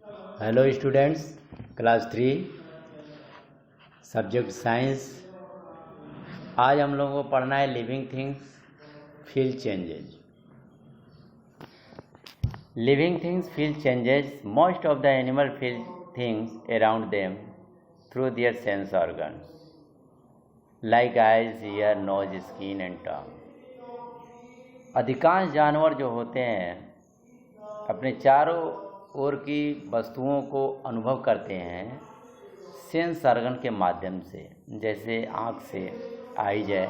Hello students, class 3 subject science. आज हम लोगों को पढ़ना है living things feel changes. Living things feel changes. Most of the animal feel things around them through their sense organs like eyes, ear, nose, skin and tongue. अधिकांश जानवर जो होते हैं अपने चारों ओर की वस्तुओं को अनुभव करते हैं सेंस ऑर्गन के माध्यम से, जैसे आँख से आइज है,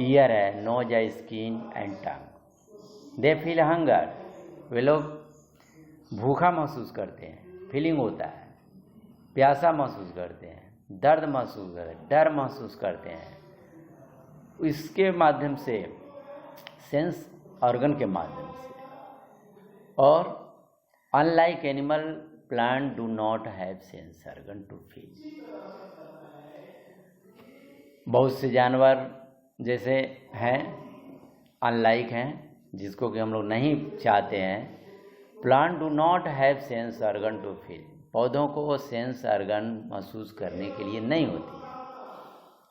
ईयर है, नोज है, skin and tongue. They feel hunger. वे लोग भूखा महसूस करते हैं, फीलिंग होता है। प्यासा महसूस करते हैं, दर्द महसूस करते हैं, डर महसूस करते हैं। इसके माध्यम से, सेंस ऑर्गन के माध्यम से। और unlike animal, plant do not have sense organ to feel. बहुत से जानवर जैसे हैं अनलाइक हैं, जिसको कि हम लोग नहीं चाहते हैं। Plant do not have sense organ to feel. पौधों को वो सेंस ऑर्गन महसूस करने के लिए नहीं होती है।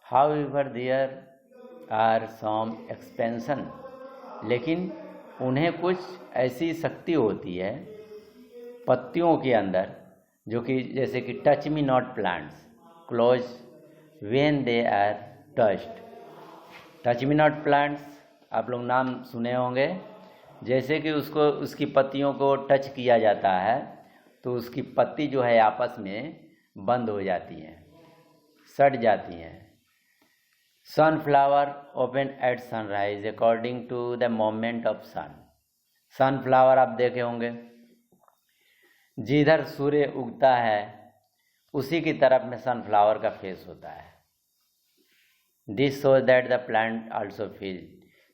However there are some expansion, लेकिन उन्हें कुछ ऐसी शक्ति होती है पत्तियों के अंदर, जो कि जैसे कि touch me not plants close when they are touched. Touch me not plants आप लोग नाम सुने होंगे। जैसे कि उसकी पत्तियों को टच किया जाता है तो उसकी पत्ती जो है आपस में बंद हो जाती हैं, सट जाती हैं। Sunflower open at sunrise according to the moment of sun. Sunflower आप देखे होंगे, जिधर सूर्य उगता है उसी की तरफ में सनफ्लावर का फेस होता है। This shows that the plant also feel.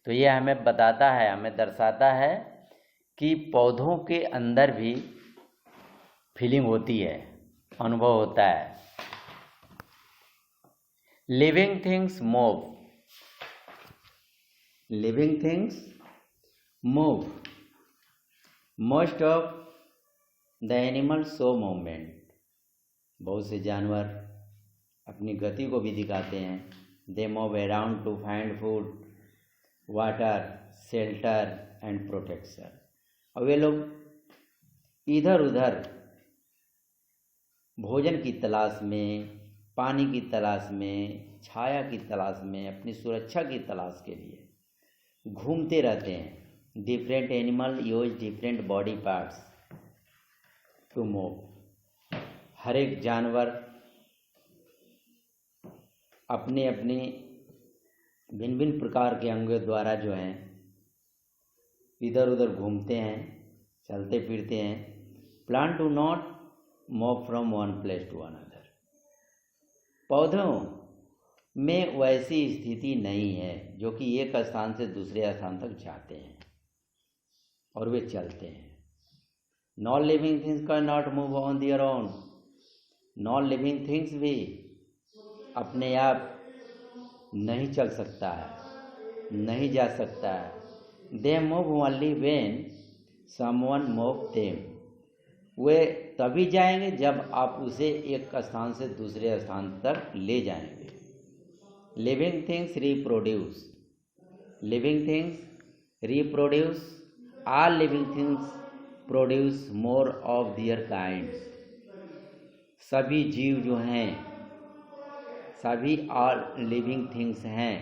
तो ये हमें बताता है, हमें दर्शाता है कि पौधों के अंदर भी फीलिंग होती है, अनुभव होता है। Living things move. Living things move. Most of the animal show movement. बहुत से जानवर अपनी गति को भी दिखाते हैं। They move around two find food, water, shelter and protection. और वे लोग इधर उधर भोजन की तलाश में, पानी की तलाश में, छाया की तलाश में, अपनी सुरक्षा की तलाश के लिए घूमते रहते हैं। Different animal use different body parts to move. हर एक जानवर अपने अपने भिन्न भिन्न प्रकार के अंगों द्वारा जो हैं इधर उधर घूमते हैं, चलते फिरते हैं। Plant do not move from one place to another. पौधों में वैसी स्थिति नहीं है जो कि एक स्थान से दूसरे स्थान तक जाते हैं और वे चलते हैं। Non living things can not move on their own. Non living things भी अपने आप नहीं चल सकता है, नहीं जा सकता है। They move only when someone move them. वे तभी जाएंगे जब आप उसे एक स्थान से दूसरे स्थान तक ले जाएंगे। Living things reproduce. Living things reproduce. All living things produce more of their kinds. सभी जीव जो हैं, सभी ऑल लिविंग थिंग्स हैं,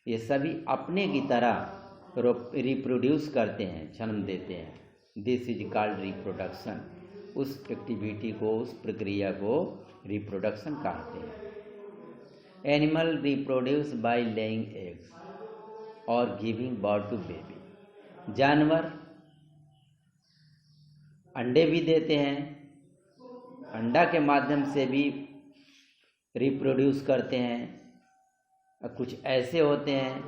ये सभी अपने की तरह रिप्रोड्यूस करते हैं, जन्म देते हैं। This is called reproduction. उस एक्टिविटी को, उस प्रक्रिया को रिप्रोडक्शन कहते हैं। Animal reproduce by laying eggs और गिविंग बर्थ टू बेबी। जानवर अंडे भी देते हैं, अंडा के माध्यम से भी रिप्रोड्यूस करते हैं। और कुछ ऐसे होते हैं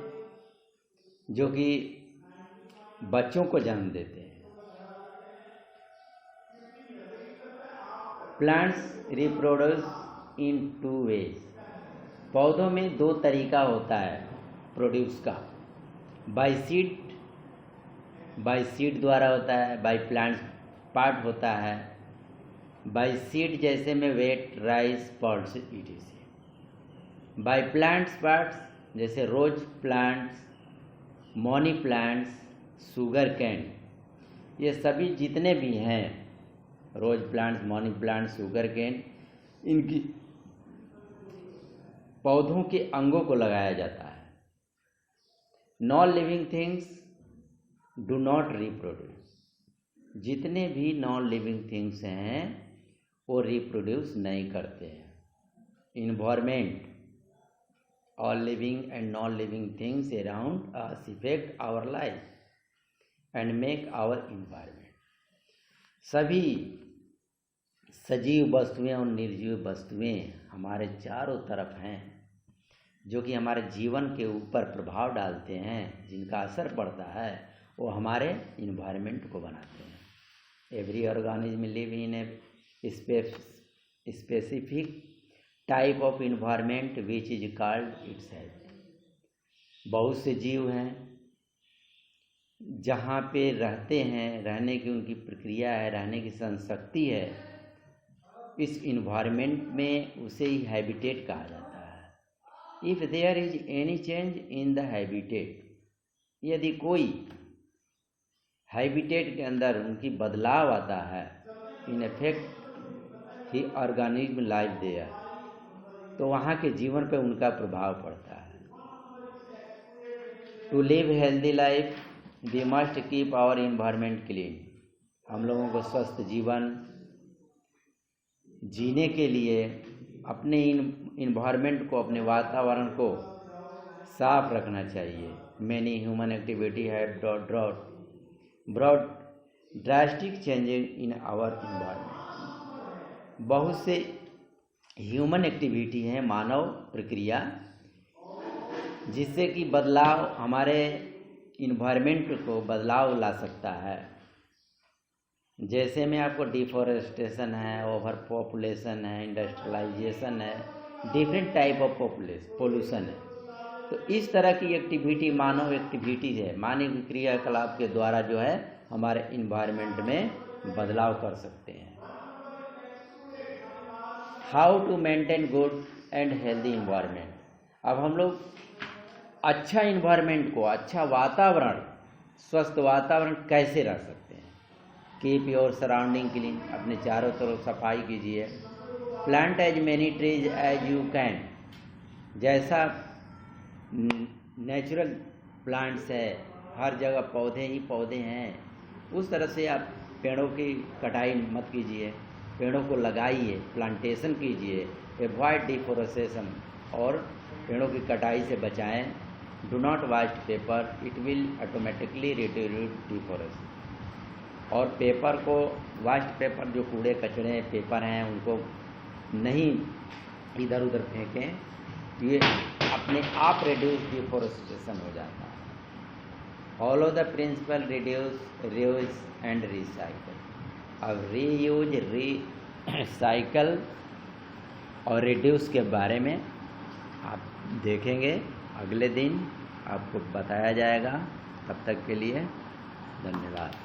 जो कि बच्चों को जन्म देते हैं। Plants reproduce in two ways. पौधों में दो तरीका होता है प्रोड्यूस का। बाय सीड द्वारा होता है, बाय प्लांट पार्ट होता है। बाय सीड जैसे में wheat rice pulse etc। By plants parts जैसे rose plants, money plants, sugar cane, ये सभी जितने भी हैं rose plants, money plants, sugar cane, इनकी पौधों के अंगों को लगाया जाता है। Non living things do not reproduce, जितने भी नॉन लिविंग थिंग्स हैं वो रिप्रोड्यूस नहीं करते हैं। Environment, all living and non living things around us effect our life and make our environment. सभी सजीव वस्तुएं और निर्जीव वस्तुएं हमारे चारों तरफ हैं, जो कि हमारे जीवन के ऊपर प्रभाव डालते हैं, जिनका असर पड़ता है, वो हमारे इन्वायरमेंट को बनाते हैं। Every organism live in a specific type of environment which is called itself. बहुत से जीव हैं जहाँ पे रहते हैं, रहने की उनकी प्रक्रिया है, रहने की संशक्ति है, इस इन्वायरमेंट में उसे ही हैबिटेट कहा जाता है। If there is any change in the habitat, यदि कोई हैबिटेट के अंदर उनकी बदलाव आता है, in effect he organism life there, तो वहाँ के जीवन पर उनका प्रभाव पड़ता है। To live healthy life we must keep our environment clean. हम लोगों को स्वस्थ जीवन जीने के लिए अपने इन्वायरमेंट को, अपने वातावरण को साफ रखना चाहिए। Many human activity have brought drastic changes in our environment. बहुत से ह्यूमन एक्टिविटी हैं, मानव प्रक्रिया, जिससे कि बदलाव हमारे इन्वायरमेंट को बदलाव ला सकता है। जैसे में आपको डिफॉरेस्टेशन है, ओवर पॉपुलेशन है, इंडस्ट्रियलाइजेशन है, डिफरेंट टाइप ऑफ पोल्यूशन है। तो इस तरह की एक्टिविटी मानव एक्टिविटीज़ है, मानव क्रियाकलाप के द्वारा जो है हमारे इन्वायरमेंट में बदलाव कर सकते हैं। How to maintain good and healthy environment. अब हम लोग अच्छा इन्वायरमेंट को, अच्छा वातावरण, स्वस्थ वातावरण कैसे रख सकते हैं। कीप योर सराउंडिंग क्लीन, अपने चारों तरफ सफाई कीजिए। Plant as many trees as you can, जैसा नेचुरल प्लांट्स है, हर जगह पौधे ही पौधे हैं, उस तरह से आप पेड़ों की कटाई मत कीजिए, पेड़ों को लगाइए, प्लांटेशन कीजिए। एवॉइड डिफोरेस्टेशन, और पेड़ों की कटाई से बचाएं। Do not waste paper, it will automatically reduce deforestation. और पेपर को, वेस्ट पेपर, जो कूड़े कचड़े पेपर हैं, उनको नहीं इधर उधर फेंकें, ये अपने आप रिड्यूस डिफोरेस्टेशन हो जाता है। Follow the principle reduce, reuse and recycle. अब रीयूज, रिसाइकल और रिड्यूस के बारे में आप देखेंगे अगले दिन, आपको बताया जाएगा। तब तक के लिए धन्यवाद।